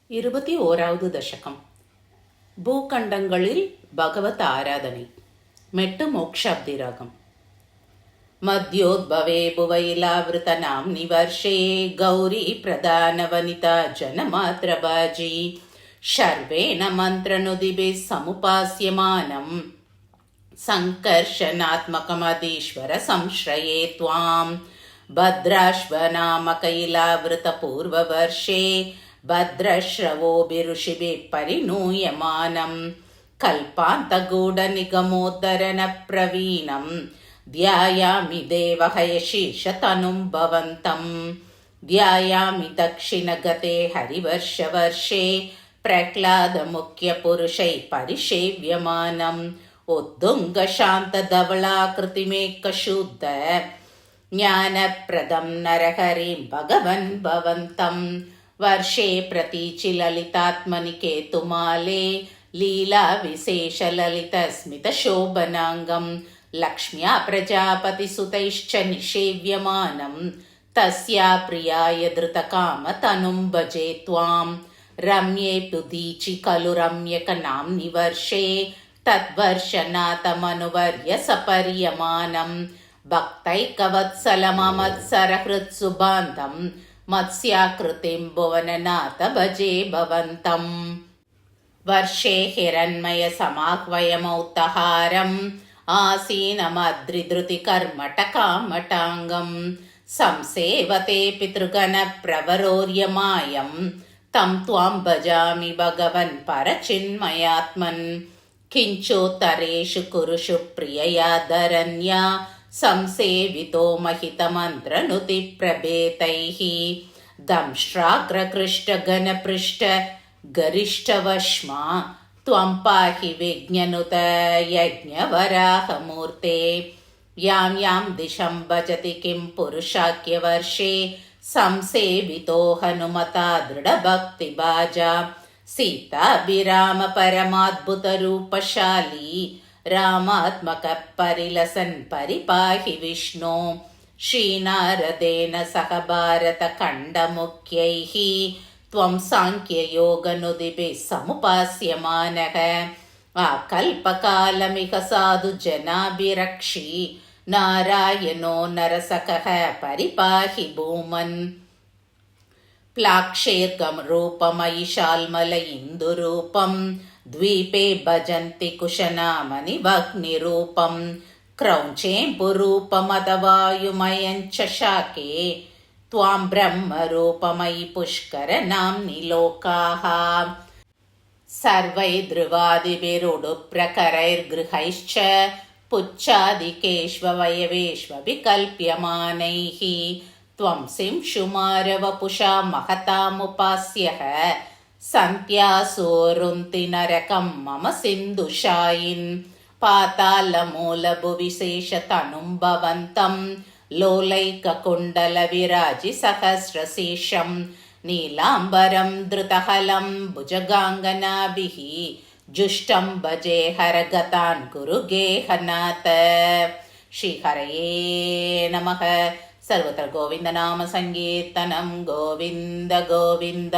21வது தசகம். பூகண்டங்களில் பகவத் ஆராதனை. மெட்டு மோக்ஷாப்தி ராகம். மத்யோத்பவே புவைலாவிருதனாம் நிவர்ஷே கௌரி பிரதானவனிதா ஜனமாத்ரபாஜி ஷர்வேண மந்திரனுதிபி சமுபாஸ்யமானம் ಸಂಕರ್ಷನಾತ್ಮಕಮದೀಶ್ವರ ಸಂಶ್ರಯೇ ತ್ವಾಂ ಭದ್ರಾಶ್ವನಾಮಕೈಲಾವೃತಪೂರ್ವವರ್ಷೇ ಭದ್ರಶ್ರವೋಭಿಋಷಿಭಿಃ ಪರಿಣೂಯಮಾನಂ ಕಲ್ಪಾಂತಗೂಢನಿಗಮೋದ್ಧರಣ ಪ್ರವೀಣಂ ಧ್ಯಾಯಾಮಿ ದೇವಹಯಶೀರ್ಷತನುಂ ಭವಂತಂ ಧ್ಯಾಯಾಮಿ ದಕ್ಷಿಣಗತೆ ಹರಿವರ್ಷವರ್ಷೇ ಪ್ರಹ್ಲಾದಮುಖ್ಯಪುರುಷೈ ಪರಿಷೇವ್ಯಮಾನಂ ಉದ್ದುಂಗಶಾಂತಧವಳಾಕೃತಿಮೇಕಶುದ್ಧ ಜ್ಞಾನಪ್ರದಂ ನರಹರಿಂ ಭಗವನ್ ಭವಂತಂ ವರ್ಷೇ ಪ್ರತೀಚಿಲಲಿತಾತ್ಮನಿ ಕೇತುಮಾಲೆ ಲೀಲಾ ವಿಶೇಷ ಲಲಿತ ಸ್ಮಿತ ಶೋಭನಾಂಗಂ ಲಕ್ಷ್ಮ್ಯಾ ಪ್ರಜಾಪತಿಸುತೈಶ್ಚ ನಿಷೇವ್ಯಮಾನಂ ತಸ್ಯಾ ಪ್ರಿಯಾಯ ಧೃತಕಾಮ ತನುಂ ಭಜೆ ತ್ವಾಂ ರಮ್ಯೇ ಪುದೀಚಿ ಖಲು ರಮ್ಯಕನಾಂ ನಿವರ್ಷೇ ತದ್ವರ್ಷನಾಥಮನುವರ್ಯ ಸಪರ್ಯಮಾನಂ ಭಕ್ತೈಕವತ್ಸಲಮಮತ್ಸರಹೃತ್ಸುಬಾಂಧಂ ಮತ್ಸ್ಯಾಕೃತಿಂ ಭುವನನಾಥ ಭಜೆ ಭವಂತಂ ವರ್ಷೇ ಹಿರಣ್ಮಯ ಸಮಾಹ್ವಯಮೌತಹಾರಂ ಆಸೀನಮದ್ರಿಧೃತಿ ಕರ್ಮಟಕಾಮಟಾಂಗಂ ಸಂಸೇವತೆ ಪಿತೃಗಣ ಪ್ರವರೋರ್ಯಮಾಯಂ ತಂ ತ್ವಾಂ ಭಜಾಮಿ ಭಗವನ್ ಪರಚಿನ್ಮಯಾತ್ಮನ್ ಕಿಂಚೋತ್ತರೇಷು ಕುರುಷು ಪ್ರಿಯಯಾದರಣ್ಯಾ ಸಂಸೇವಿತೋ ಮಹಿತಮಂತ್ರನುತಿ ಪ್ರಭೇತೈಃ ದಂಶ್ರಾಗ್ರಕೃಷ್ಟಘನಪೃಷ್ಟ ಗರಿಷ್ಠವಶ್ಮಾ ತ್ವಂ ಪಾಹಿ ವಿಜ್ಞನುತ ಯಜ್ಞವರಾಹಮೂರ್ತೆ ಯಾಂ ಯಾಂ ದಿಶಂ ಭಜತಿ ಕಿಂ ಪುರುಷಾಖ್ಯವರ್ಷೇ ಸಂಸೇವಿತೋ ಹನುಮತಾ ದೃಢಭಕ್ತಿಭಾಜಾ ಸೀತಾಭಿರಾಮ ಪರಮಾದ್ಭುತರೂಪಶಾಲಿ ರಾಮಾತ್ಮಕ ಪರಿಲಸನ್ ಪರಿಪಾಹಿ ವಿಷ್ಣು ಶ್ರೀನಾರದೇನ ಸಹ ಭಾರತ ಖಂಡ ಮುಖ್ಯೈಃ ತ್ವಂ ಸಾಂಖ್ಯಯೋಗನುದಿಭಿಃ ಸಮುಪಾಸ್ಯಮಾನಃ ಆಕಲ್ಪಕಾಲಮಿಹ ಸಾಧು ಜನಾಭಿರಕ್ಷಿ ನಾರಾಯಣೋ ನರಸಖಃ ಪರಿಪಾಹಿ ಭೂಮನ್ ಪ್ಲಾಕ್ಷೇರ್ಗಂ ರೂಪಮಯಿಷಾಲ್ಮಲ ಇಂದುರೂಪಂ ದ್ವೀಪೇ ಭಜಂತಿ ಕುಶನಾಮನಿವಗ್ನಿರೂಪಂ ಕ್ರೌಂಚೇಂಪುರೂಪಮದವಾಯುಮಯಂಚ ಶಾಕೆ ತ್ವಾಂ ಬ್ರಹ್ಮರೂಪಮಯಿ ಪುಷ್ಕರನಾಮ್ನಿ ಲೋಕಾಃ ಸರ್ವೈರ್ಧ್ರುವಾದಿಭಿರುಡುಪ್ರಕರೈರ್ಗೃಹೈಶ್ಚ ಪುಚ್ಛಾದಿಕೇಶ್ವವಯವೇಶ್ವವಿಕಲ್ಪ್ಯಮಾನೈಃ ತ್ವಂ ಸಿಂಶುಮಾರವಪುಷಾ ಮಹತಾಮುಪಾಸ್ಯಃ ಸಂತ್ಯಾಸೋರುಂತಿ ನರಕಂ ಮಮ ಸಿಂಧುಶಾಯಿನ್ ಪಾತಾಳಮೂಲಭುವಿಶೇಷತನುಂ ಭವಂತಂ ಲೋಲೈಕಕುಂಡಲವಿರಾಜಿ ಸಹಸ್ರಶೀರ್ಷಂ ನೀಲಾಂಬರಂ ಧೃತಹಲಂ ಭುಜಗಾಂಗನಾಭಿಃ ಜುಷ್ಟಂ ಭಜೆ ಹರಗತಾನ್ ಕುರು ಗೇಹನಾಥ. ಶ್ರೀಹರಯೇ ನಮಃ. ಸರ್ವತ್ರ ಗೋವಿಂದ ನಾಮ ಸಂಕೀರ್ತನಂ ಗೋವಿಂದ ಗೋವಿಂದ.